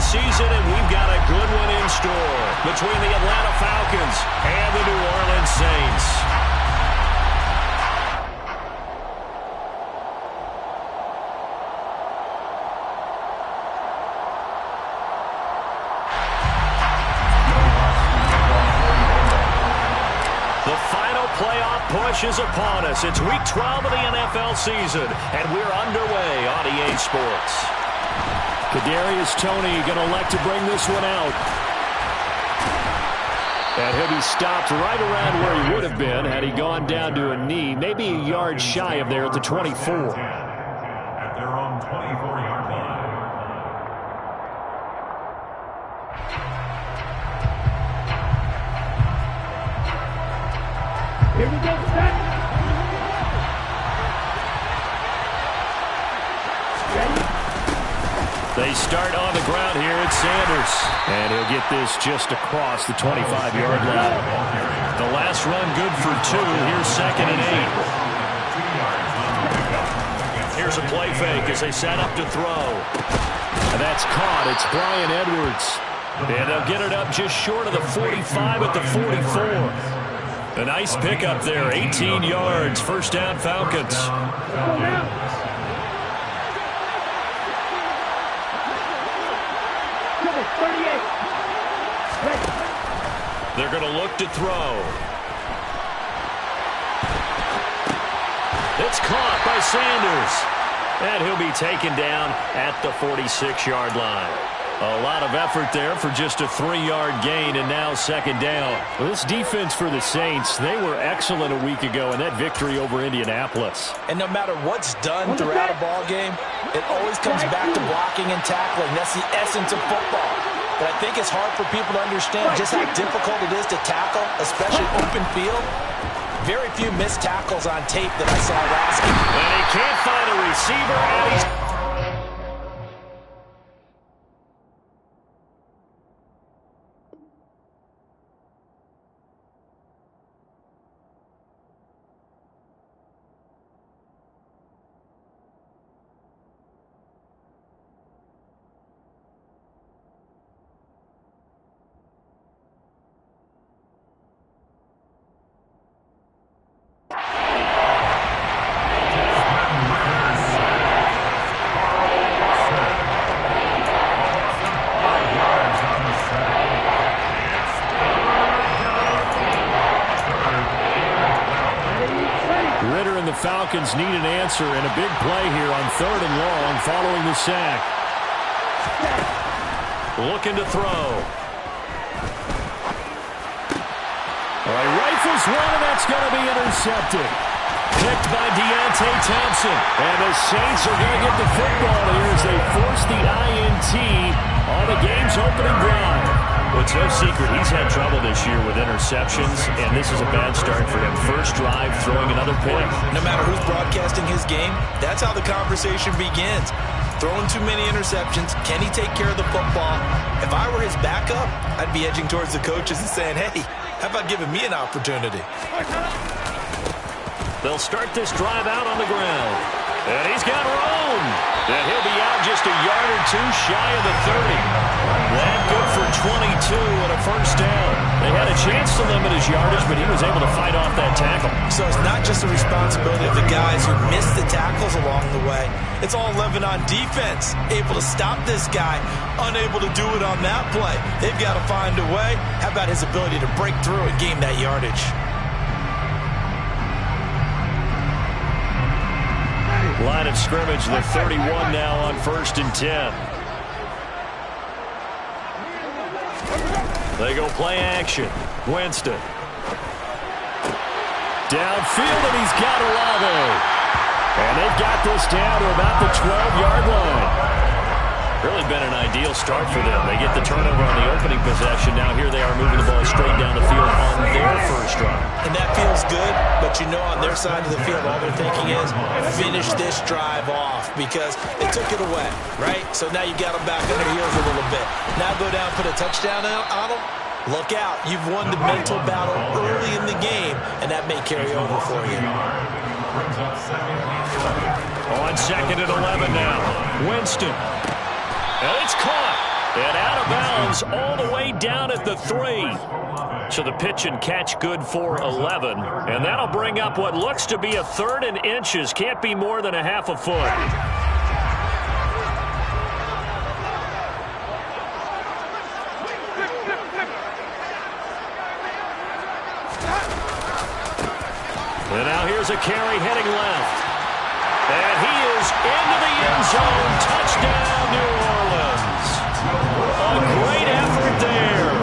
season, and we've got a good one in store between the Atlanta Falcons and the New Orleans Saints. The final playoff push is upon us. It's Week 12 of the NFL season, and we're underway on EA Sports. Kadarius Toney going to elect to bring this one out. And he'll be stopped right around where he would have been had he gone down to a knee, maybe a yard shy of there at the 24. At their own 24-yard line. Here we go, set. They start on the ground here at Sanders. And he'll get this just across the 25-yard line. The last run good for 2. Here's 2nd and 8. Here's a play fake as they set up to throw. And that's caught. It's Bryan Edwards. And they'll get it up just short of the 45 at the 44. A nice pickup there. 18 yards. First down, Falcons. They're going to look to throw. It's caught by Sanders. And he'll be taken down at the 46-yard line. A lot of effort there for just a 3-yard gain, and now 2nd down. Well, this defense for the Saints, they were excellent a week ago in that victory over Indianapolis. And no matter what's done throughout a ball game, it always comes back to blocking and tackling. That's the essence of football. But I think it's hard for people to understand just how difficult it is to tackle, especially open field. Very few missed tackles on tape that I saw last game. And he can't find a receiver, and he's... Falcons need an answer and a big play here on 3rd and long following the sack. Looking to throw. All right, rifles one, and that's going to be intercepted. Picked by Deontay Thompson. And the Saints are going to get the football here as they force the INT on the game's opening drive. Well, it's no secret he's had trouble this year with interceptions, and this is a bad start for him. First drive, throwing another pick. No matter who's broadcasting his game, that's how the conversation begins. Throwing too many interceptions, can he take care of the football? If I were his backup, I'd be edging towards the coaches and saying, hey, how about giving me an opportunity? They'll start this drive out on the ground. And he's got room. And he'll be out just a yard or 2 shy of the 30. That good for 22 and a first down. They had a chance to limit his yardage, but he was able to fight off that tackle. So it's not just the responsibility of the guys who missed the tackles along the way. It's all 11 on defense. Able to stop this guy, unable to do it on that play. They've got to find a way. How about his ability to break through and gain that yardage? Line of scrimmage, the 31 now on 1st and 10. They go play action. Winston. Downfield, and he's got Olave. And they've got this down to about the 12-yard line. Really been an ideal start for them. They get the turnover on the opening possession. Now here they are moving the ball straight down the field on their first drive. And that feels good, but you know on their side of the field all they're thinking is finish this drive off because they took it away, right? So now you got them back on their heels a little bit. Now go down, put a touchdown on them. Look out. You've won the mental battle early in the game, and that may carry over for you. On 2nd and 11 now. Winston. And it's caught. And out of bounds all the way down at the 3. So the pitch and catch good for 11. And that'll bring up what looks to be a 3rd and inches. Can't be more than a half a foot. And now here's a carry heading left. And he is into the end zone. Touchdown, New Orleans. A great effort there.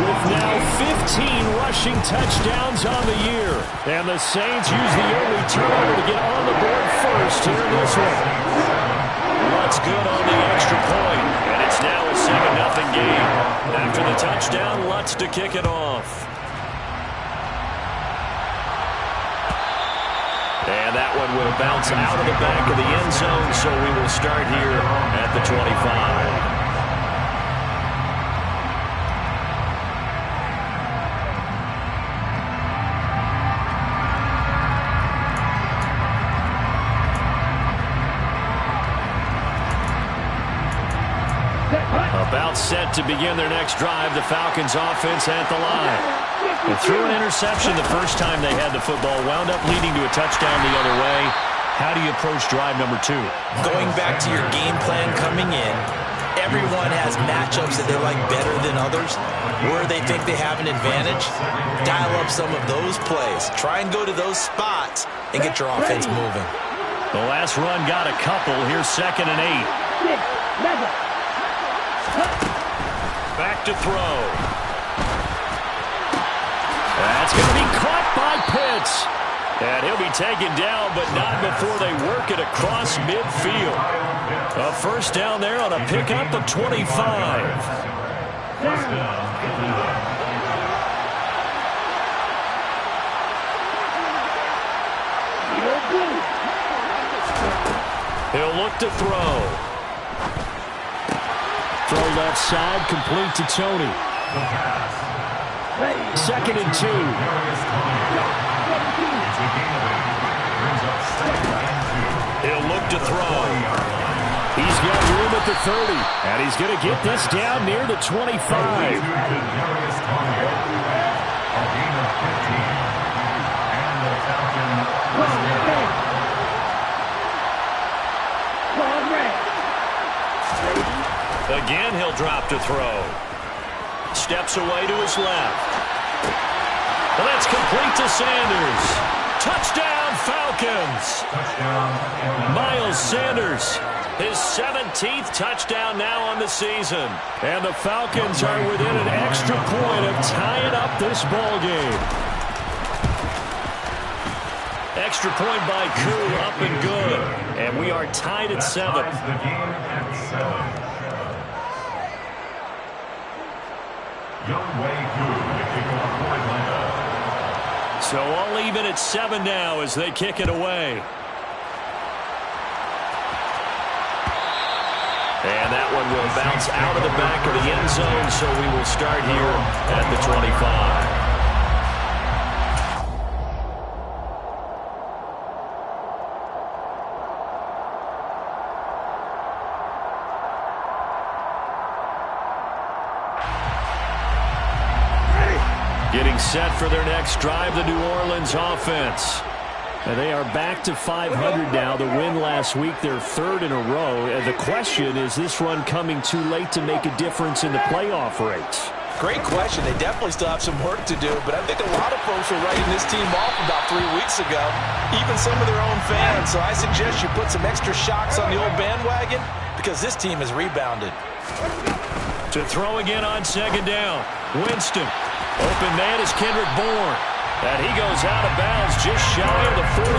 With now 15 rushing touchdowns on the year. And the Saints use the early turnover to get on the board first here in this one. What's good on the extra point. And it's now a 7-0 game. After the touchdown, Lutz to kick it off. And that one will bounce out of the back of the end zone, so we will start here at the 25. About set to begin their next drive, the Falcons offense at the line. They threw an interception the first time they had the football, wound up leading to a touchdown the other way. How do you approach drive number 2? Going back to your game plan coming in, everyone has matchups that they like better than others. Where they think they have an advantage, dial up some of those plays. Try and go to those spots and get your offense moving. The last run got a couple. Here's 2nd and 8. Back to throw. That's going to be caught by Pitts. And he'll be taken down, but not before they work it across midfield. A first down there on a pickup of 25. He'll look to throw. Throw left side, complete to Tony. 2nd and 2. He'll look to throw. He's got room at the 30. And he's going to get this down near the 25. Again, he'll drop to throw. Steps away to his left. Well, that's complete to Sanders. Touchdown, Falcons. Miles Sanders, his 17th touchdown now on the season. And the Falcons are within an extra point of tying up this ball game. Extra point by Koo, up and good. And we are tied at 7. So all even at 7 now as they kick it away. And that one will bounce out of the back of the end zone, so we will start here at the 25. Getting set for their next drive, the New Orleans offense. And they are back to 500 now. The win last week, their 3rd in a row. And the question, is this run coming too late to make a difference in the playoff race? Great question. They definitely still have some work to do, but I think a lot of folks were writing this team off about 3 weeks ago, even some of their own fans. So I suggest you put some extra shocks on the old bandwagon because this team has rebounded. To throw again on 2nd down. Winston. Open man is Kendrick Bourne. And he goes out of bounds just shy of the 45.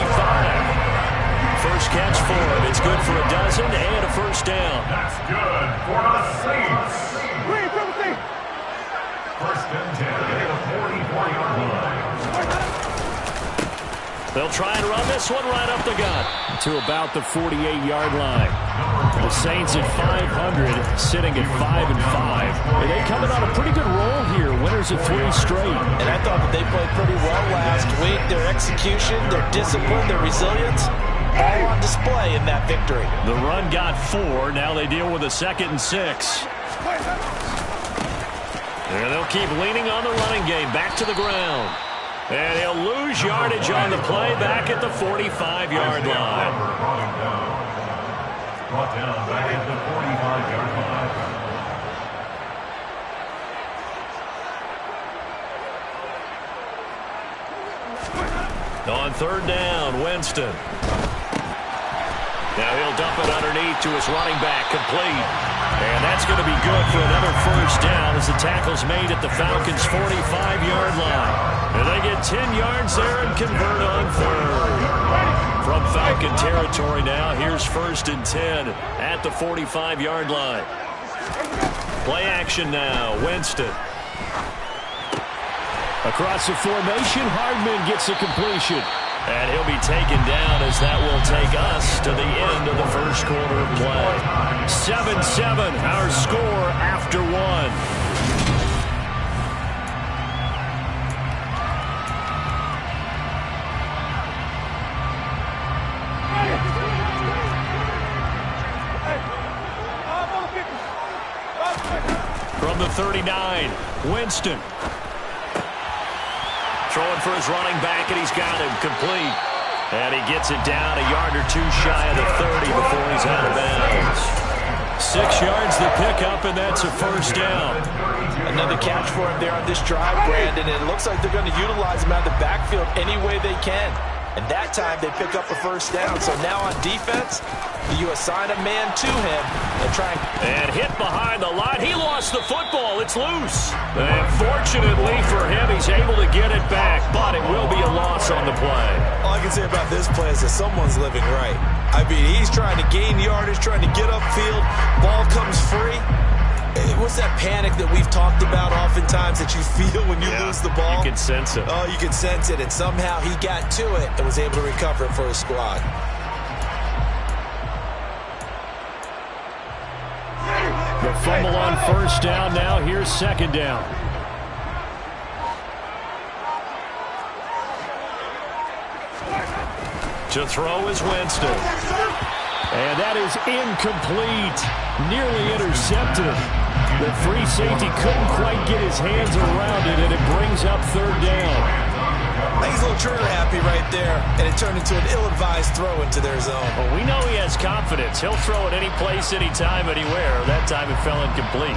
First catch for him. It's good for a dozen and a first down. That's good for the Saints. First and 10 at the 44-yard line. They'll try and run this one right up the gut to about the 48-yard line. The Saints at 500, sitting at 5-5. And they coming on a pretty good roll here, winners of 3 straight. And I thought that they played pretty well last week. Their execution, their discipline, their resilience, all on display in that victory. The run got 4. Now they deal with a 2nd and 6. And they'll keep leaning on the running game. Back to the ground. And he'll lose yardage on the play back at the 45-yard line. Brought down back at the 45-yard line. On third down, Winston. Now he'll dump it underneath to his running back, complete. And that's going to be good for another first down as the tackle's made at the Falcons' 45-yard line. And they get 10 yards there and convert on third. From Falcon territory now, here's 1st and 10 at the 45-yard line. Play action now, Winston. Across the formation, Hardman gets a completion. And he'll be taken down as that will take us to the end of the first quarter of play. 7-7, our score after one. From the 39, Winston. Throwing for his running back, and he's got him complete. And he gets it down a yard or two shy of the 30 before he's out of bounds. 6 yards to pick up, and that's a first down. Another catch for him there on this drive, Brandon. And it looks like they're going to utilize him out of the backfield any way they can. And that time they pick up a first down. So now on defense, you assign a man to him and try and hit behind the line. He lost the football. It's loose. And fortunately for him, he's able to get it back, but it will be a loss on the play. All I can say about this play is that someone's living right. I mean, he's trying to gain yardage, trying to get upfield. Ball comes free. What's that panic that we've talked about oftentimes that you feel when you lose the ball? You can sense it. Oh, you can sense it, and somehow he got to it and was able to recover it for his squad. The fumble on first down now. Here's second down. To throw is Winston. And that is incomplete. Nearly intercepted. The free safety couldn't quite get his hands around it, and it brings up third down. I think he's a little trigger happy right there, and it turned into an ill-advised throw into their zone. Well, we know he has confidence. He'll throw it any place, anytime, anywhere. That time it fell incomplete.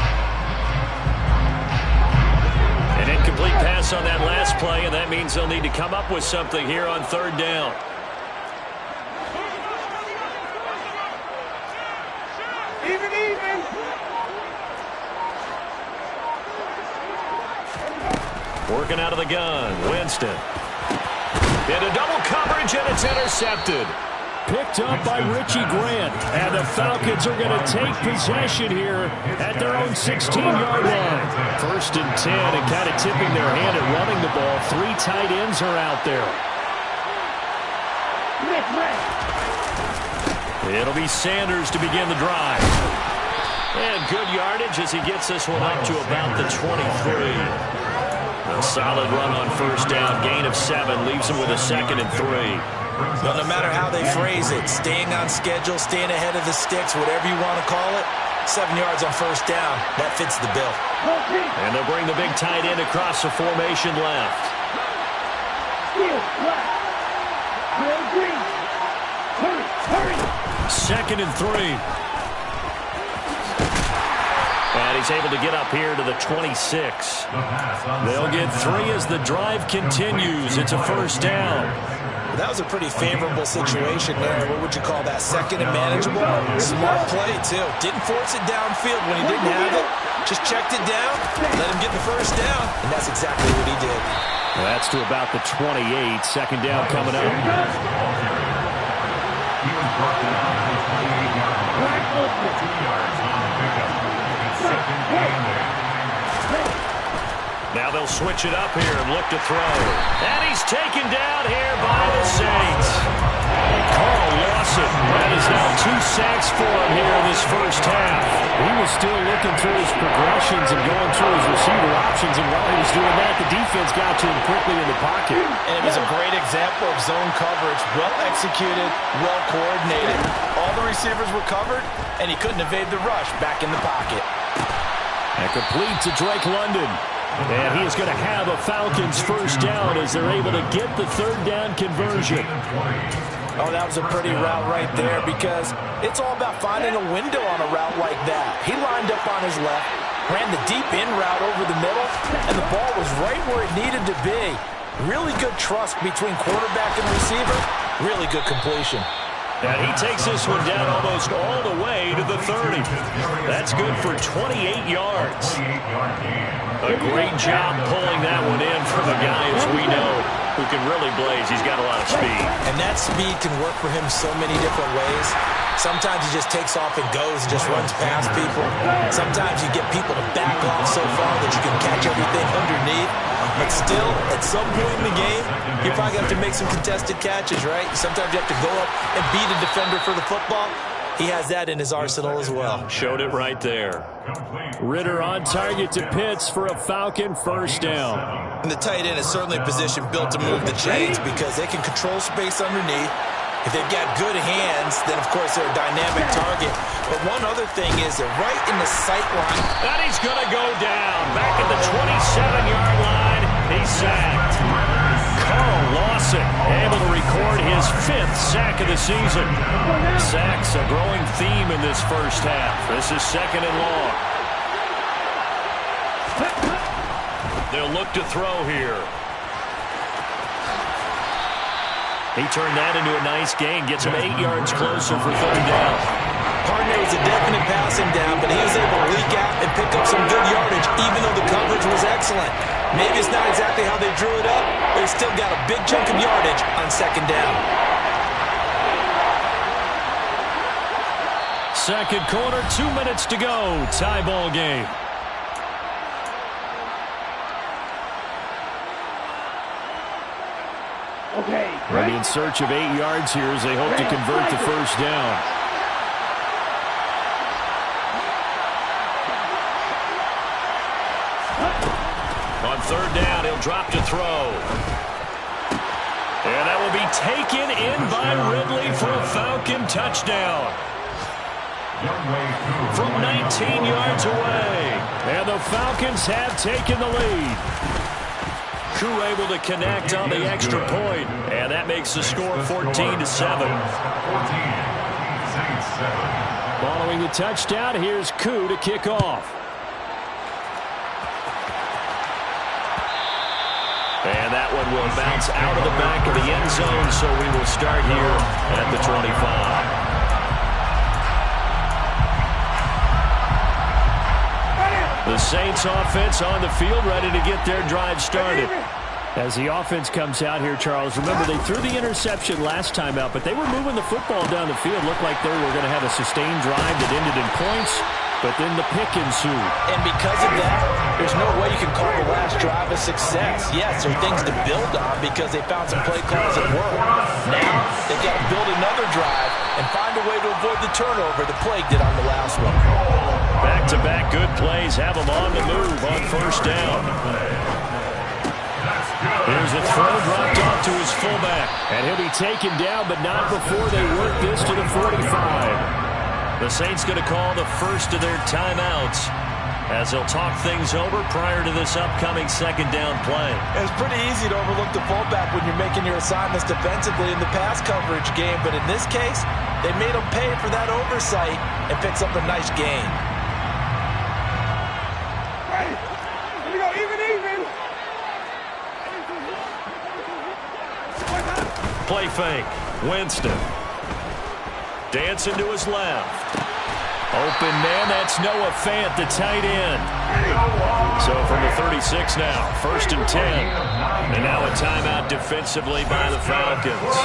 An incomplete pass on that last play, and that means they'll need to come up with something here on third down. Working out of the gun, Winston. Into double coverage, and it's intercepted. Picked up by Richie Grant. And the Falcons are going to take possession here at their own 16-yard line. 1st and 10, and kind of tipping their hand at running the ball. 3 tight ends are out there. It'll be Sanders to begin the drive. And good yardage as he gets this one up to about the 23. A solid run on first down. Gain of 7 leaves him with a 2nd and 3. Well, no matter how they phrase it, staying on schedule, staying ahead of the sticks, whatever you want to call it, 7 yards on first down, that fits the bill. And they'll bring the big tight end across the formation left. 2nd and 3. And he's able to get up here to the 26. They'll get 3 as the drive continues. It's a first down. That was a pretty favorable situation there. What would you call that? 2nd and manageable? Smart play, too. Didn't force it downfield when he didn't have it. Just checked it down, let him get the first down, and that's exactly what he did. Well, that's to about the 28. 2nd down coming up. He was brought down to the 28-yard line. 2 yards on the pickup. Second down there. Now they'll switch it up here and look to throw. And he's taken down here by the Saints. Carl Lawson. That is now 2 sacks for him here in this first half. He was still looking through his progressions and going through his receiver options, and while he was doing that, the defense got to him quickly in the pocket. And it was a great example of zone coverage. Well executed, well coordinated. All the receivers were covered, and he couldn't evade the rush back in the pocket. Complete to Drake London. And he is going to have a Falcons first down as they're able to get the third down conversion. Oh, that was a pretty route right there because it's all about finding a window on a route like that. He lined up on his left, ran the deep in route over the middle, and the ball was right where it needed to be. Really good trust between quarterback and receiver. Really good completion. And he takes this one down almost all the way to the 30. That's good for 28 yards. A great job pulling that one in from a guy, as we know, who can really blaze. He's got a lot of speed. And that speed can work for him so many different ways. Sometimes he just takes off and goes and just runs past people. Sometimes you get people to back off so far that you can catch everything underneath. But still, at some point in the game, you probably have to make some contested catches, right? Sometimes you have to go up and beat a defender for the football. He has that in his arsenal as well. Showed it right there. Ritter on target to Pitts for a Falcon first down. And the tight end is certainly a position built to move the chains because they can control space underneath. If they've got good hands, then, of course, they're a dynamic target. But one other thing is they're right in the sight line. And he's going to go down. Back at the 27-yard line. He's sacked. Carl Lawson able to record his 5th sack of the season. Sacks a growing theme in this first half. This is 2nd and long. They'll look to throw here. He turned that into a nice gain. Gets him 8 yards closer for 3rd down. Partner was a definite passing down, but he was able to leak out and pick up some good yardage, even though the coverage was excellent. Maybe it's not exactly how they drew it up, but he still got a big chunk of yardage on 2nd down. Second quarter, 2 minutes to go. Tie ball game. They'll be in search of 8 yards here as they hope to convert the first down. On 3rd down, he'll drop to throw. And that will be taken in by Ridley for a Falcon touchdown. From 19 yards away. And the Falcons have taken the lead. Koo able to connect on the extra point. And that makes the score 14-7. Following the touchdown, here's Koo to kick off. And that one will bounce out of the back of the end zone, so we will start here at the 25. The Saints offense on the field, ready to get their drive started. As the offense comes out here, Charles, remember they threw the interception last time out, but they were moving the football down the field. Looked like they were going to have a sustained drive that ended in points, but then the pick ensued. And because of that, there's no way you can call the last drive a success. Yes, there are things to build on because they found some play calls that work. Now, they've got to build another drive and find a way to avoid the turnover that plagued it on the last one. Back-to-back good plays have them on the move on 1st down. Here's a throw dropped off to his fullback. And he'll be taken down, but not before they work this to the 45. The Saints going to call the first of their timeouts as they'll talk things over prior to this upcoming 2nd down play. It's pretty easy to overlook the fullback when you're making your assignments defensively in the pass coverage game, but in this case, they made him pay for that oversight and picks up a nice gain. Here we go, even. Play fake. Winston. Dancing to his left. Open man, that's Noah Fant, the tight end. So from the 36 now, 1st and 10. And now a timeout defensively by the Falcons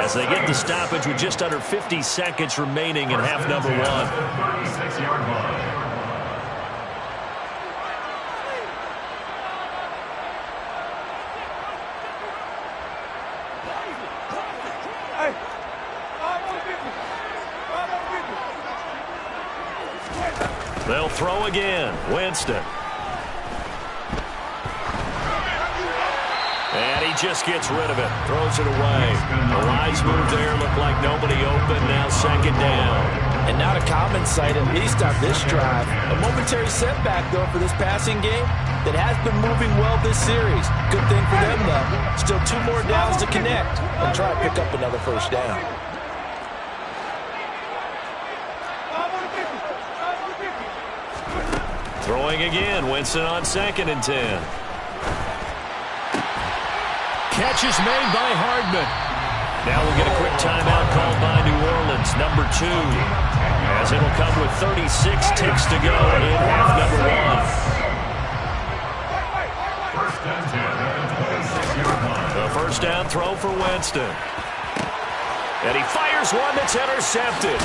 as they get the stoppage with just under 50 seconds remaining in half number 1. 36-yard line. They'll throw again. Winston. And he just gets rid of it. Throws it away. The lines move there. Look like nobody open. Now second down. And not a common sight, at least on this drive. A momentary setback, though, for this passing game that has been moving well this series. Good thing for them, though. Still 2 more downs to connect and try to pick up another first down. Throwing again. Winston on 2nd and 10. Catch is made by Hardman. Now we'll get a quick timeout called by New Orleans, number 2, as it'll come with 36 ticks to go in half number 1. The first down throw for Winston. And he fires one that's intercepted.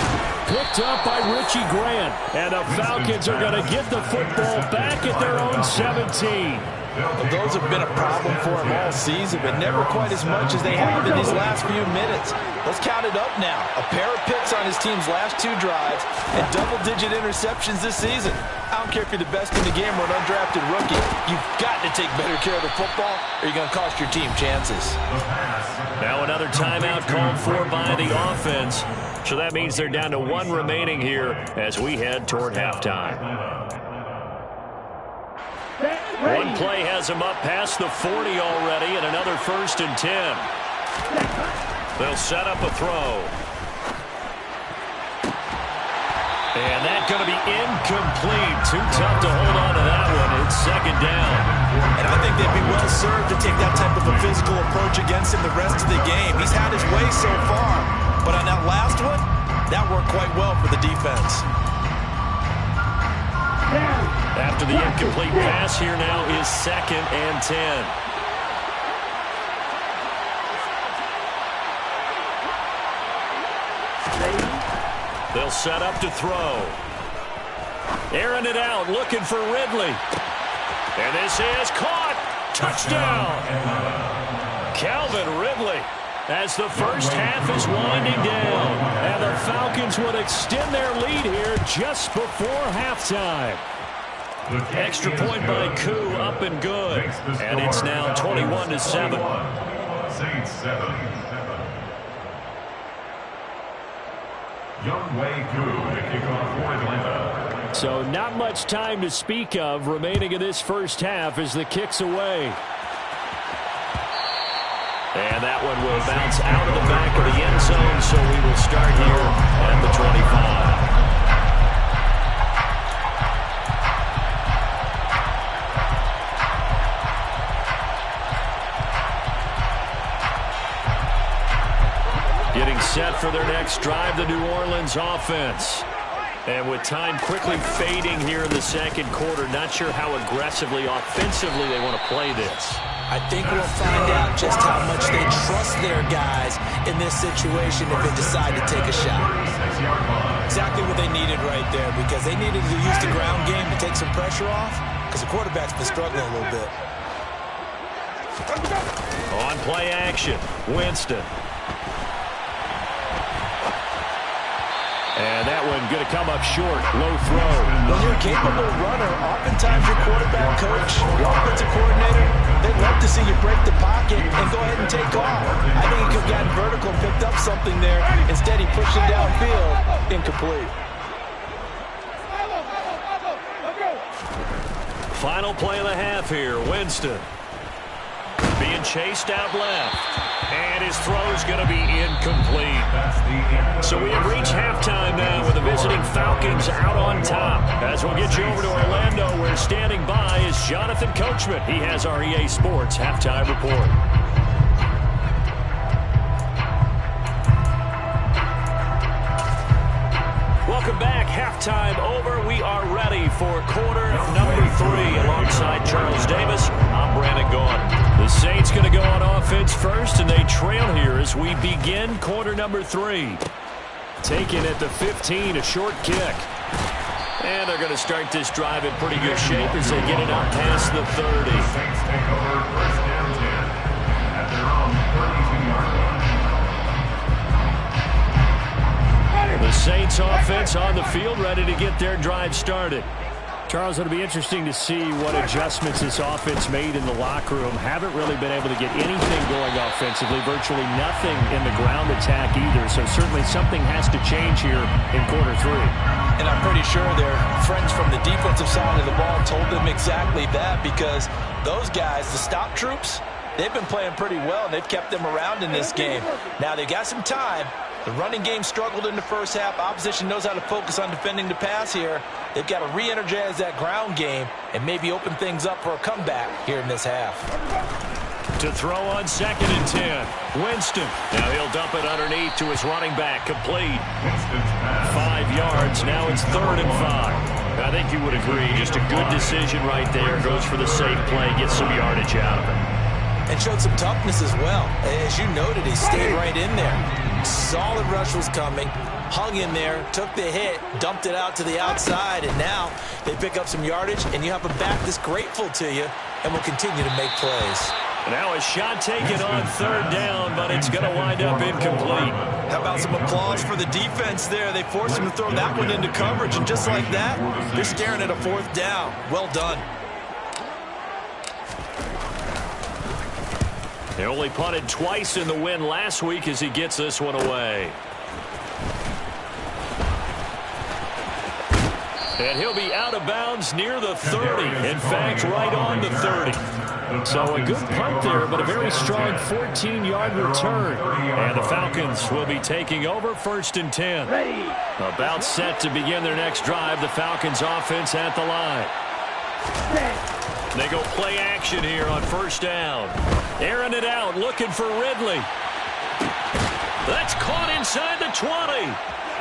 Picked up by Richie Grant. And the Falcons are going to get the football back at their own 17. Well, those have been a problem for him all season, but never quite as much as they have in these last few minutes. Let's count it up now. A pair of picks on his team's last 2 drives and double-digit interceptions this season. I don't care if you're the best in the game or an undrafted rookie. You've got to take better care of the football or you're going to cost your team chances. Now another timeout called for by the offense. So that means they're down to 1 remaining here as we head toward halftime. One play has him up past the 40 already, and another 1st and 10. They'll set up a throw. And that's going to be incomplete. Too tough to hold on to that one. It's second down. And I think they'd be well served to take that type of a physical approach against him the rest of the game. He's had his way so far, but on that last one, that worked quite well for the defense. After the incomplete pass, here now is 2nd and 10. They'll set up to throw. Airing it out, looking for Ridley. And this is caught. Touchdown. Calvin Ridley. As the first half is winding down. And the Falcons would extend their lead here just before halftime. Extra point by Koo, up and good. And it's now 21-7. Saints 7. Young Wei Koo to kick off for Atlanta. So not much time to speak of remaining in this first half as the kick's away. And that one will bounce out of the back of the end zone, so we will start here at the 25. Getting set for their next drive, the New Orleans offense. And with time quickly fading here in the second quarter, not sure how aggressively, offensively they want to play this. I think we'll find out just how much they trust their guys in this situation if they decide to take a shot. Exactly what they needed right there, because they needed to use the ground game to take some pressure off, because the quarterback's been struggling a little bit. On play action, Winston. And that one going to come up short. Low throw. When you're a capable runner, oftentimes your quarterback coach, your offensive coordinator, they'd love to see you break the pocket and go ahead and take off. I think he could have gotten vertical and picked up something there. Instead, he pushed it downfield. Incomplete. Final play of the half here. Winston being chased out left. And his throw is going to be incomplete. So we have reached halftime now with the visiting Falcons out on top. As we'll get you over to Orlando, where standing by is Jonathan Coachman. He has our EA Sports halftime report. Welcome back. Halftime over. We are ready for quarter number 3. Alongside Charles Davis, I'm Brandon Gaughan. The Saints going to go on offense first, and they trail here as we begin quarter number 3. Taken at the 15, a short kick. And they're going to start this drive in pretty good shape as they get it out past the 30. Saints take over first down 10 at their own 32-yard line. The Saints offense on the field, ready to get their drive started. Charles, it'll be interesting to see what adjustments this offense made in the locker room. Haven't really been able to get anything going offensively, virtually nothing in the ground attack either. So certainly something has to change here in quarter 3. And I'm pretty sure their friends from the defensive side of the ball told them exactly that, because those guys, the stop troops, they've been playing pretty well, and they've kept them around in this game. Now, they got some time. The running game struggled in the first half. Opposition knows how to focus on defending the pass here. They've got to re-energize that ground game and maybe open things up for a comeback here in this half. To throw on 2nd and 10. Winston. Now he'll dump it underneath to his running back. Complete. 5 yards. Now it's 3rd and 5. I think you would agree. Just a good decision right there. Goes for the safe play. Gets some yardage out of it. And showed some toughness as well. As you noted, he stayed right in there. Solid rush was coming. Hung in there, took the hit, dumped it out to the outside, and now they pick up some yardage, and you have a back that's grateful to you and will continue to make plays. Now a shot taken on 3rd down, but it's going to wind up incomplete. How about some applause for the defense there? They forced him to throw that one into coverage, and just like that, they're staring at a 4th down. Well done. They only punted twice in the win last week as he gets this one away. And he'll be out of bounds near the 30. In fact, right on the 30. So a good punt there, but a very strong 14-yard return. And the Falcons will be taking over 1st and 10. About set to begin their next drive. The Falcons offense at the line. They go play action here on 1st down. Airing it out, looking for Ridley. That's caught inside the 20.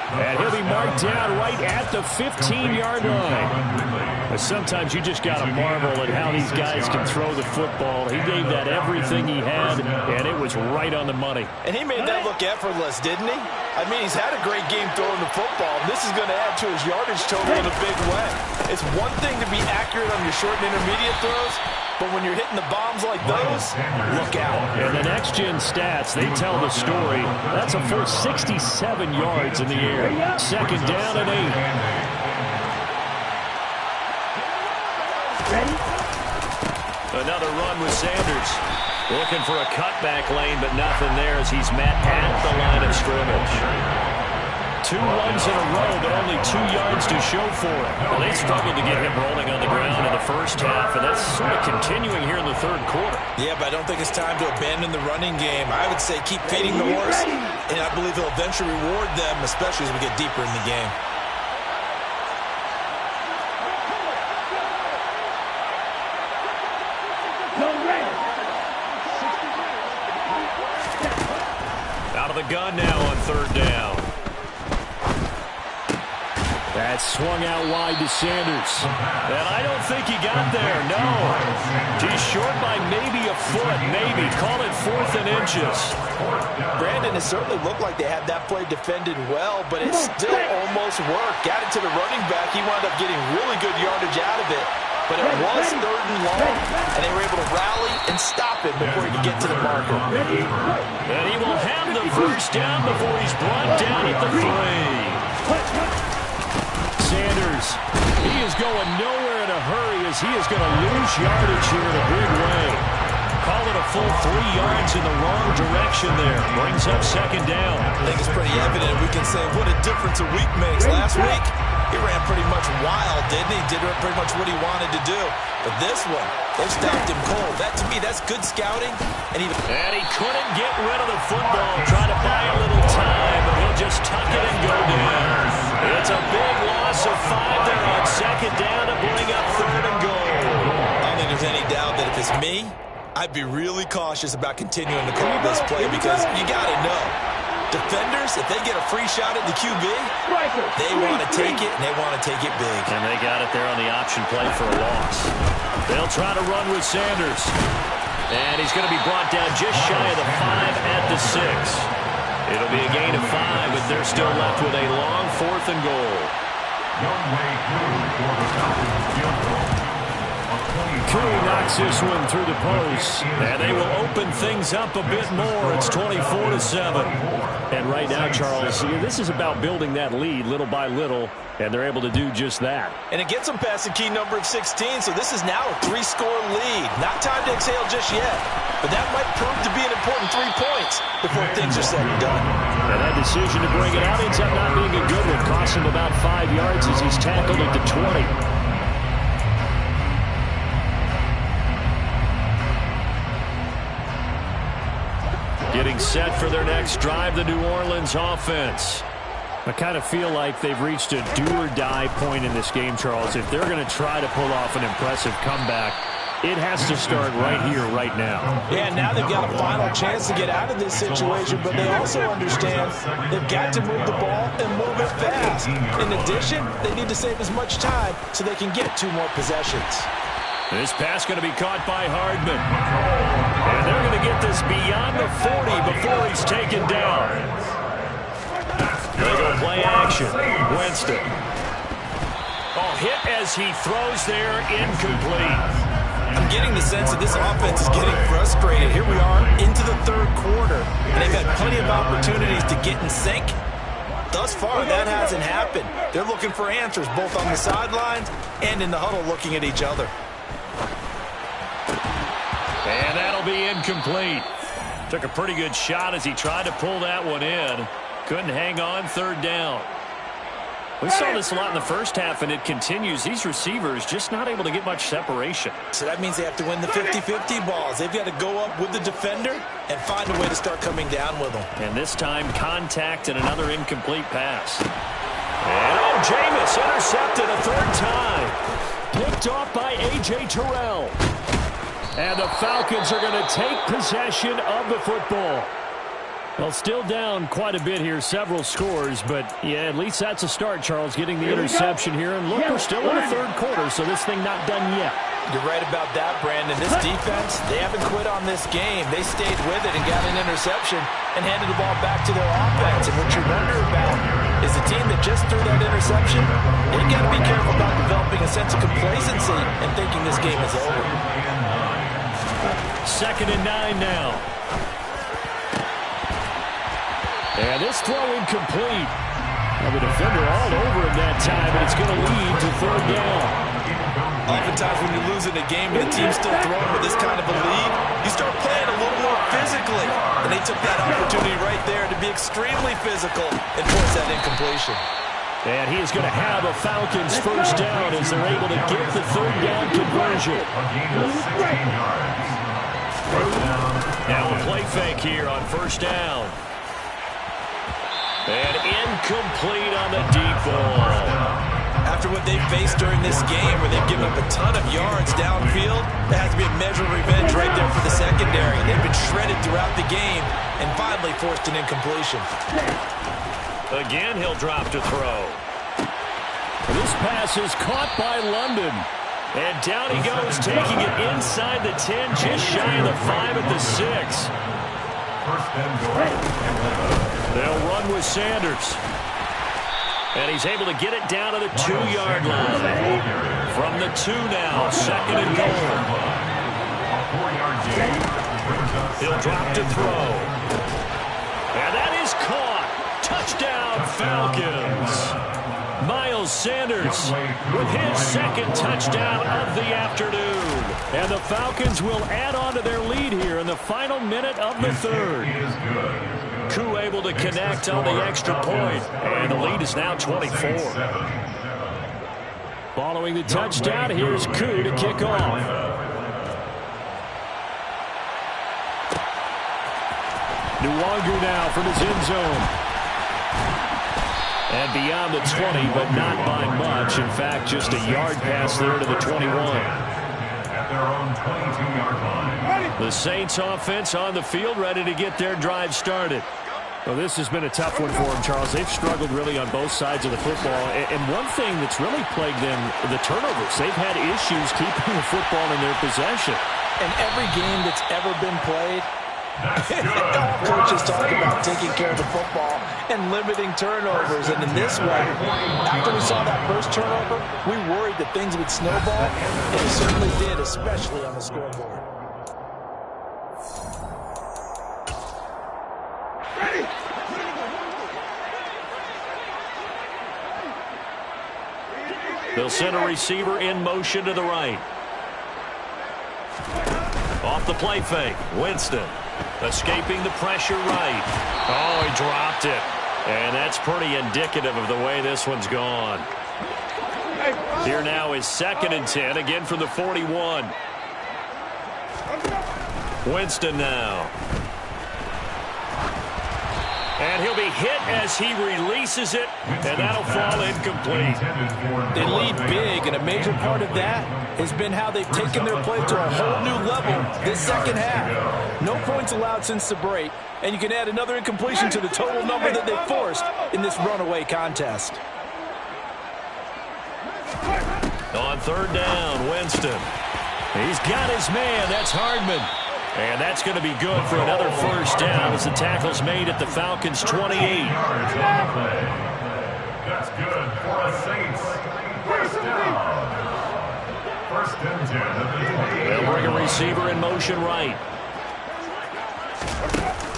And he'll be marked down right at the 15-yard line. But sometimes you just got to marvel at how these guys can throw the football. He gave that everything he had, and it was right on the money. And he made that look effortless, didn't he? I mean, he's had a great game throwing the football. This is going to add to his yardage total in a big way. It's one thing to be accurate on your short and intermediate throws, but when you're hitting the bombs like those, look out. And the next-gen stats, they tell the story. That's a full 67 yards in the air. 2nd down and 8. Another run with Sanders. Looking for a cutback lane, but nothing there as he's met at the line of scrimmage. 2 runs in a row, but only 2 yards to show for it. Well, they struggled to get him rolling on the ground in the first half, and that's sort of continuing here in the 3rd quarter. Yeah, but I don't think it's time to abandon the running game. I would say keep feeding the horse, and I believe he'll eventually reward them, especially as we get deeper in the game. Out of the gun now on 3rd down. That swung out wide to Sanders. And I don't think he got there, no. He's short by maybe a foot, maybe. Call it 4th and inches. Brandon, it certainly looked like they had that play defended well, but it still almost worked. Got it to the running back. He wound up getting really good yardage out of it. But it was 3rd and long, and they were able to rally and stop it before he could get to the marker. And he will have the first down before he's brought down at the 3. Sanders, he is going nowhere in a hurry as he is going to lose yardage here in a big way. Call it a full 3 yards in the wrong direction there. Brings up 2nd down. I think it's pretty evident. We can say what a difference a week makes. Last week, he ran pretty much wild, didn't he? Did pretty much what he wanted to do. But this one, they stopped him cold. That, to me, that's good scouting. And he couldn't get rid of the football. Try to buy a little time, but he'll just tuck it and go down. It's a big loss of 5 there on 2nd down to bring up 3rd and goal. I don't think there's any doubt that if it's me, I'd be really cautious about continuing to call this play because you got to know. Defenders, if they get a free shot at the QB, they want to take it, and they want to take it big. And they got it there on the option play for a loss. They'll try to run with Sanders. And he's going to be brought down just shy of the 5 at the 6. It'll be a gain of 5, but they're still left with a long 4th and goal. Curry knocks Gets this one through the post. And they will open things up a bit more. It's 24-7. And right now, Charles, this is about building that lead little by little. And they're able to do just that. And it gets them past the key number of 16, so this is now a 3-score lead. Not time to exhale just yet, but that might prove to be an important 3 points before things are said and done. And that decision to bring it out ends up not being a good one. Costs him about 5 yards as he's tackled at the 20. Getting set for their next drive, the New Orleans offense. I kind of feel like they've reached a do-or-die point in this game, Charles. If they're going to try to pull off an impressive comeback, it has to start right here, right now. Yeah, now they've got a final chance to get out of this situation, but they also understand they've got to move the ball and move it fast. In addition, they need to save as much time so they can get 2 more possessions. This pass going to be caught by Hardman. And they're going to get this beyond the 40 before he's taken down. They go play action. Winston. Oh, hit as he throws there, incomplete. I'm getting the sense that this offense is getting frustrated. Here we are into the 3rd quarter, and they've had plenty of opportunities to get in sync. Thus far, that hasn't happened. They're looking for answers both on the sidelines and in the huddle looking at each other. And that'll be incomplete. Took a pretty good shot as he tried to pull that one in. Couldn't hang on, 3rd down. We saw this a lot in the first half, and it continues. These receivers just not able to get much separation. So that means they have to win the 50-50 balls. They've got to go up with the defender and find a way to start coming down with them. And this time, contact and another incomplete pass. And oh, Jameis intercepted a 3rd time. Picked off by A.J. Terrell. And the Falcons are going to take possession of the football. Well, still down quite a bit here, several scores, but yeah, at least that's a start, Charles, getting the interception here. And look, we're still in the 3rd quarter, so this thing not done yet. You're right about that, Brandon. This defense, they haven't quit on this game. They stayed with it and got an interception and handed the ball back to their offense. And what you wonder about is the team that just threw that interception, they got to be careful about developing a sense of complacency and thinking this game is over. 2nd and 9 now. And this throw incomplete. Well, the defender all over him that time, but it's going to lead to 3rd down. Oftentimes when you lose in a game and the team's still throwing with this kind of a lead, you start playing a little more physically. And they took that opportunity right there to be extremely physical and force that incompletion. And he is going to have a Falcons 1st down as they're able to get the 3rd down conversion. Now a play fake here on 1st down. And incomplete on the deep ball. After what they've faced during this game where they've given up a ton of yards downfield, that has to be a measure of revenge right there for the secondary. They've been shredded throughout the game and finally forced an incompletion. Again, he'll drop to throw. This pass is caught by London. And down he goes, taking it inside the 10, just shy of the 5 at the 6. They'll run with Sanders. And he's able to get it down to the 2-yard line. From the 2 now, 2nd and goal. He'll drop to throw. And that is caught. Touchdown, Falcons. Miles Sanders with his 2nd touchdown of the afternoon. And the Falcons will add on to their lead here in the final minute of the 3rd. Koo able to connect on the extra point. And the lead is now 24. Following the touchdown, here's Koo to kick off. Nwangu now from his end zone. And beyond the 20, but not by much. In fact, just a yard pass there to the 21. At their own 22-yard line. The Saints offense on the field, ready to get their drive started. Well, this has been a tough one for them, Charles. They've struggled really on both sides of the football. And one thing that's really plagued them, the turnovers. They've had issues keeping the football in their possession. And every game that's ever been played, All coaches talk about taking care of the football and limiting turnovers. And in this one, after we saw that first turnover, we worried that things would snowball, and it certainly did, especially on the scoreboard. They'll send a receiver in motion to the right. Off the play fake. Winston escaping the pressure right. Oh, he dropped it. And that's pretty indicative of the way this one's gone. Here now is 2nd and 10, again from the 41. Winston now. And he'll be hit as he releases it, and that'll fall incomplete. They lead big, and a major part of that has been how they've taken their play to a whole new level this second half. No points allowed since the break, and you can add another incompletion to the total number that they forced in this runaway contest. On 3rd down, Winston. He's got his man. That's Hardman. And that's going to be good for another first down as the tackle's made at the Falcons' 28. That's good for a Saints. First down. 1st and 10 at the 28. They'll bring a receiver in motion right.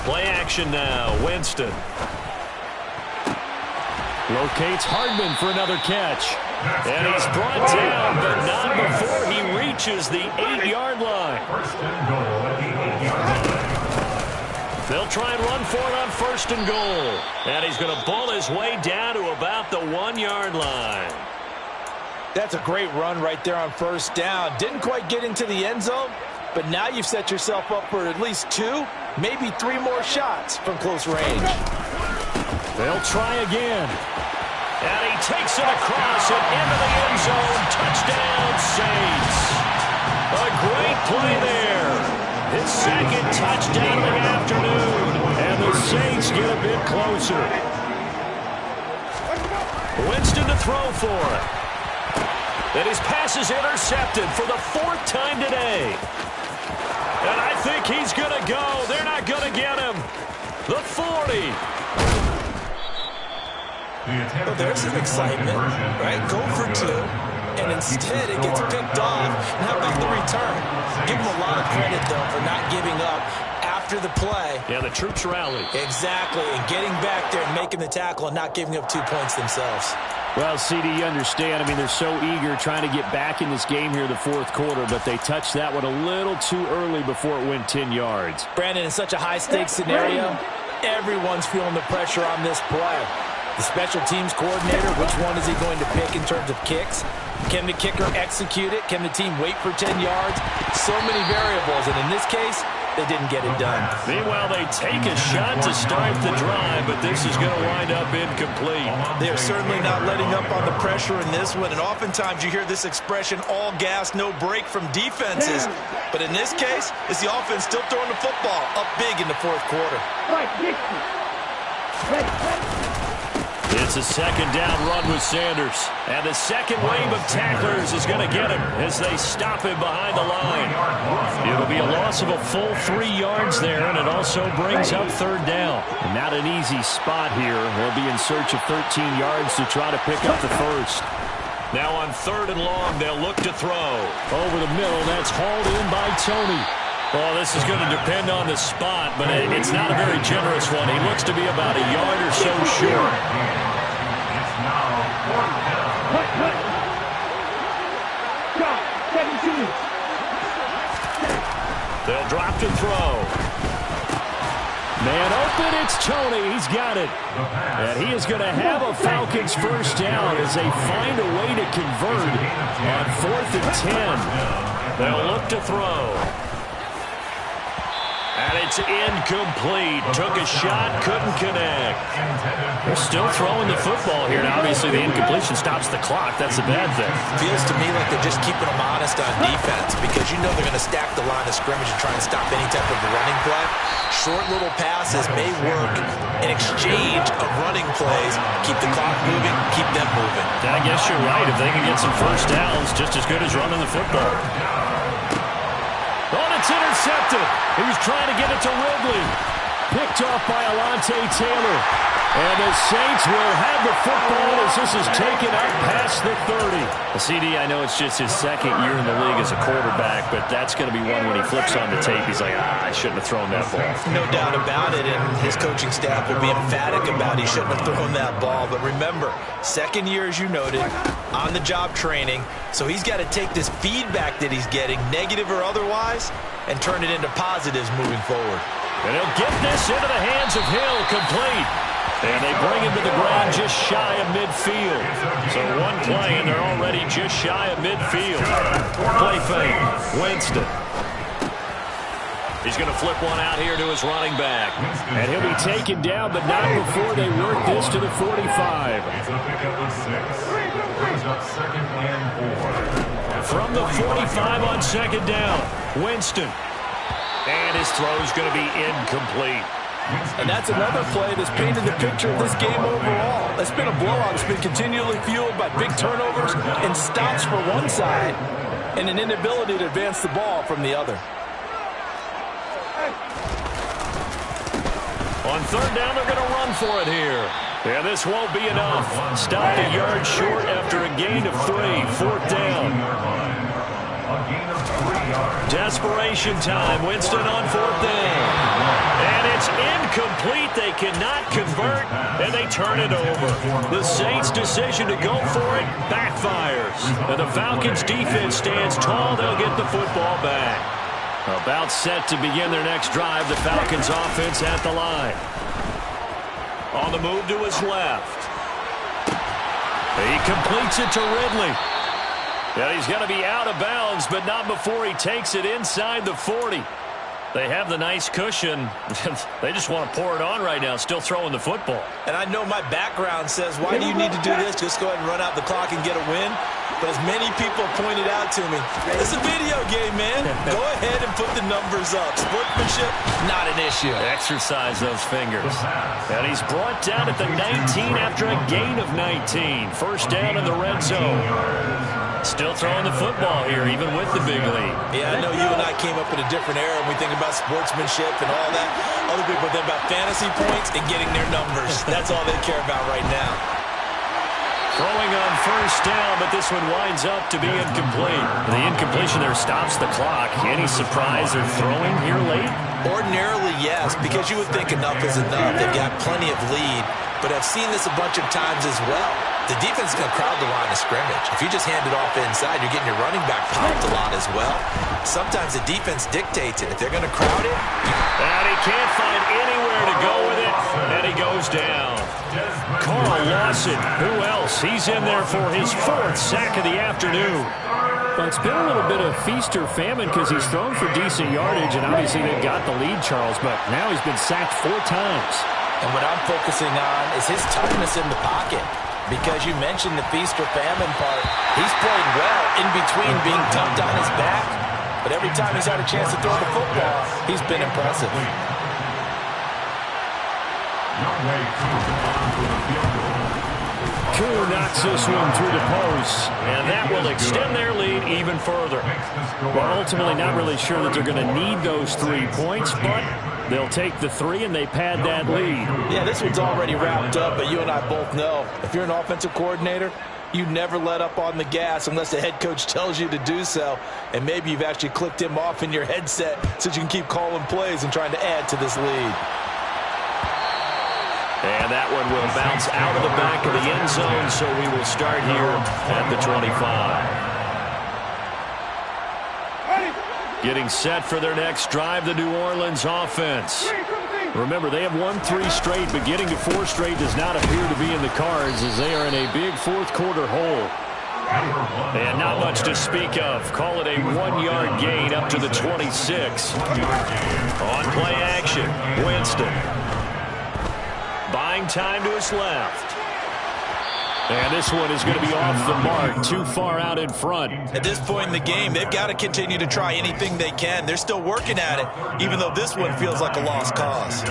Play action now. Winston locates Hardman for another catch. And he's brought down, but not before he reaches the 8-yard line. 1st and goal at the 8-yard line. They'll try and run for it on 1st and goal. And he's going to bull his way down to about the 1-yard line. That's a great run right there on 1st down. Didn't quite get into the end zone, but now you've set yourself up for at least 2, maybe 3 more shots from close range. They'll try again. And he takes it across and into the end zone. Touchdown, Saints. A great play there. His 2nd touchdown of the afternoon. And the Saints get a bit closer. Winston to throw for it. And his pass is intercepted for the 4th time today. And I think he's going to go. They're not going to get him. The 40. Well, there's some excitement, right? Go for 2, and instead it gets picked off. And how about the return? Give them a lot of credit, though, for not giving up after the play. Yeah, the troops rally. Exactly, and getting back there and making the tackle and not giving up 2 points themselves. Well, CD, you understand. I mean, they're so eager trying to get back in this game here in the 4th quarter, but they touched that one a little too early before it went 10 yards. Brandon, in such a high-stakes scenario, everyone's feeling the pressure on this play. The special teams coordinator, which one is he going to pick in terms of kicks? Can the kicker execute it? Can the team wait for 10 yards? So many variables, and in this case, they didn't get it done. Meanwhile, they take a shot to start the drive, but this is going to wind up incomplete. They're certainly not letting up on the pressure in this one, and oftentimes you hear this expression, all gas, no break from defenses. But in this case, it's the offense still throwing the football up big in the 4th quarter. It's a 2nd down run with Sanders. And the 2nd wave of tacklers is going to get him as they stop him behind the line. It'll be a loss of a full 3 yards there, and it also brings up 3rd down. And not an easy spot here. They'll be in search of 13 yards to try to pick up the 1st. Now on 3rd and long, they'll look to throw. Over the middle, that's hauled in by Tony. Well, this is going to depend on the spot, but it's not a very generous one. He looks to be about a yard or so short. It's now 4th down. They'll drop to throw. Man open, it's Tony. He's got it. And he is going to have a Falcons 1st down as they find a way to convert on 4th and 10. They'll look to throw. And it's incomplete. Took a shot, couldn't connect. They're still throwing the football here. Now, obviously, the incompletion stops the clock. That's a bad thing. Feels to me like they're just keeping them honest on defense because you know they're going to stack the line of scrimmage and try and stop any type of running play. Short little passes may work in exchange of running plays. Keep the clock moving, keep them moving. I guess you're right. If they can get some 1st downs, just as good as running the football. Oh, and it's intercepted. He was trying to get it to Ridley. Picked off by Alontae Taylor. And the Saints will have the football as this is taken up past the 30. The CD, I know it's just his second year in the league as a quarterback, but that's going to be one when he flips on the tape. He's like, I shouldn't have thrown that ball. No doubt about it, and his coaching staff will be emphatic about he shouldn't have thrown that ball. But remember, second year, as you noted, on-the-job training, so he's got to take this feedback that he's getting, negative or otherwise, and turn it into positives moving forward. And he'll get this into the hands of Hill, complete. And they bring him to the ground just shy of midfield. So one play, and they're already just shy of midfield. Play fake. Winston. He's going to flip one out here to his running back. And he'll be taken down, but not before they work this to the 45. It's a pickup of 6. Brings up 2nd and 4. From the 45 on 2nd down, Winston. And his throw's going to be incomplete. And that's another play that's painted the picture of this game overall. It's been a blowout. It's been continually fueled by big turnovers and stops for one side and an inability to advance the ball from the other. On 3rd down, they're going to run for it here. Yeah, this won't be enough. Stopped a yard short after a gain of 3. 4th down. Desperation time. Winston on 4th down. And it's incomplete. They cannot convert, and they turn it over. The Saints' decision to go for it backfires. And the Falcons' defense stands tall. They'll get the football back. About set to begin their next drive. The Falcons' offense at the line. On the move to his left. He completes it to Ridley. Yeah, he's going to be out of bounds, but not before he takes it inside the 40. They have the nice cushion. They just want to pour it on right now, still throwing the football. And I know my background says, why do you need to do this? Just go ahead and run out the clock and get a win. But as many people pointed out to me, it's a video game, man. Go ahead and put the numbers up. Sportsmanship, not an issue. Exercise those fingers. And he's brought down at the 19 after a gain of 19. 1st down in the red zone. Still throwing the football here, even with the big lead. Yeah, I know you and I came up in a different era, and we think about sportsmanship and all that. Other people think about fantasy points and getting their numbers. That's all they care about right now. Throwing on 1st down, but this one winds up to be incomplete. The incompletion there stops the clock. Any surprise they're throwing here late? Ordinarily, yes, because you would think enough is enough. They've got plenty of lead, but I've seen this a bunch of times as well. The defense is going to crowd the line of scrimmage. If you just hand it off inside, you're getting your running back popped a lot as well. Sometimes the defense dictates it. If they're going to crowd it. And he can't find anywhere to go with it, and he goes down. Carl Lawson, who else? He's in there for his 4th sack of the afternoon. Well, it's been a little bit of feast or famine because he's thrown for decent yardage, and obviously they've got the lead, Charles, but now he's been sacked 4 times. And what I'm focusing on is his toughness in the pocket. Because you mentioned the feast or famine part. He's played well in between being dumped on his back. But every time he's had a chance to throw the football, he's been impressive. Koo knocks this one through the post, and that will extend their lead even further. Well, ultimately not really sure that they're going to need those 3 points, but they'll take the 3 and they pad that lead. Yeah, this one's already wrapped up, but you and I both know if you're an offensive coordinator, you never let up on the gas unless the head coach tells you to do so. And maybe you've actually clicked him off in your headset so you can keep calling plays and trying to add to this lead. And that one will bounce out of the back of the end zone, so we will start here at the 25. Getting set for their next drive, the New Orleans offense. Remember, they have won 3 straight, but getting to 4 straight does not appear to be in the cards as they are in a big 4th quarter hole. And not much to speak of. Call it a 1-yard gain up to the 26. On play action, Winston. Buying time to his left. And this one is going to be off the mark, too far out in front. At this point in the game, they've got to continue to try anything they can. They're still working at it, even though this one feels like a lost cause.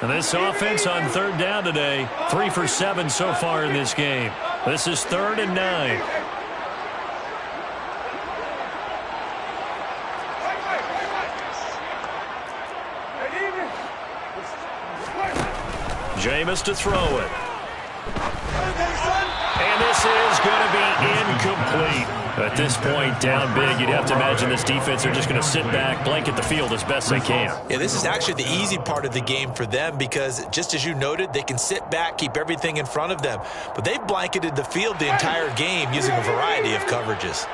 And this offense on 3rd down today, 3 for 7 so far in this game. This is 3rd and 9. Jameis to throw it. And this is going to be incomplete. At this point, down big, you'd have to imagine this defense are just going to sit back, blanket the field as best they can. Yeah, this is actually the easy part of the game for them because, just as you noted, they can sit back, keep everything in front of them. But they've blanketed the field the entire game using a variety of coverages.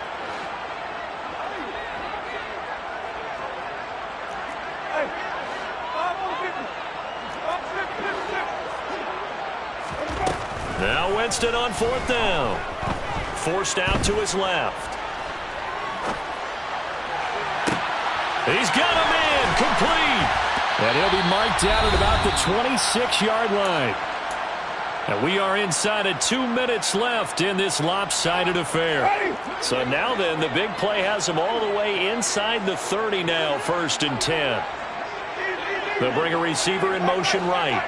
Now Winston on 4th down. Forced out to his left. He's got a man complete. And he'll be marked out at about the 26-yard line. And we are inside of 2 minutes left in this lopsided affair. So now then, the big play has him all the way inside the 30 now, 1st and 10. They'll bring a receiver in motion right.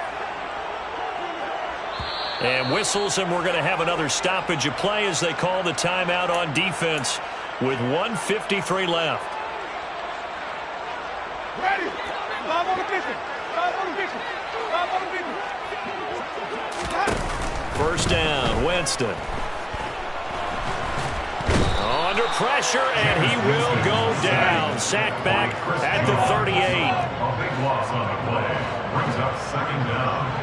And whistles, and we're going to have another stoppage of play as they call the timeout on defense with 1:53 left. Ready. First down, Winston. Under pressure, and he will go down. Sacked back at the 38. A big loss on the play. Brings up 2nd down.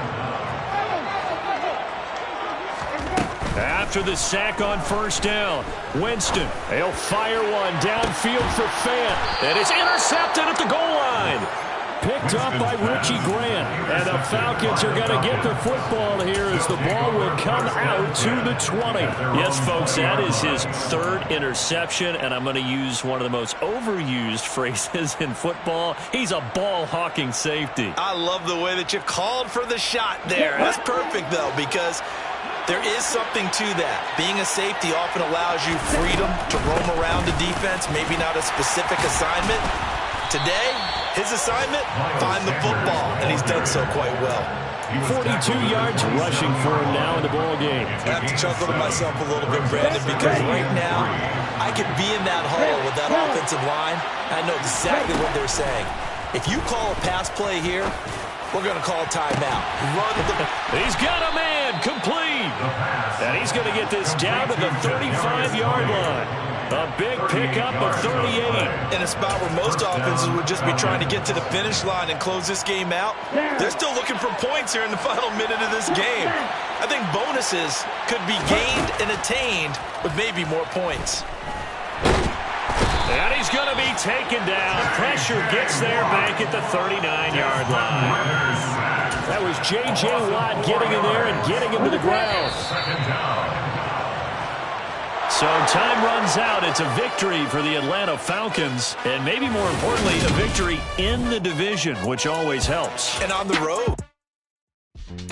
After the sack on 1st down, Winston, he'll fire one downfield for Fant, and it's intercepted at the goal line. Picked up by Richie Grant, and the Falcons are going to get the football here as the ball will come out to the 20. Yes, folks, that is his 3rd interception, and I'm going to use one of the most overused phrases in football. He's a ball-hawking safety. I love the way that you called for the shot there. That's perfect, though, because there is something to that. Being a safety often allows you freedom to roam around the defense, maybe not a specific assignment. Today, his assignment, find the football, and he's done so quite well. 42 yards rushing for him now in the ball game. I have to chuckle to myself a little bit, Brandon, because right now I could be in that huddle with that offensive line. I know exactly what they're saying. If you call a pass play here, we're going to call a timeout. Run the... He's got a man complete. And he's going to get this down to the 35-yard line. A big pickup of 38. In a spot where most offenses would just be trying to get to the finish line and close this game out, they're still looking for points here in the final minute of this game. I think bonuses could be gained and attained with maybe more points. And he's going to be taken down. Pressure gets there back at the 39-yard line. That was J.J. Watt getting in there and getting him to the ground. So time runs out. It's a victory for the Atlanta Falcons, and maybe more importantly, a victory in the division, which always helps. And on the road.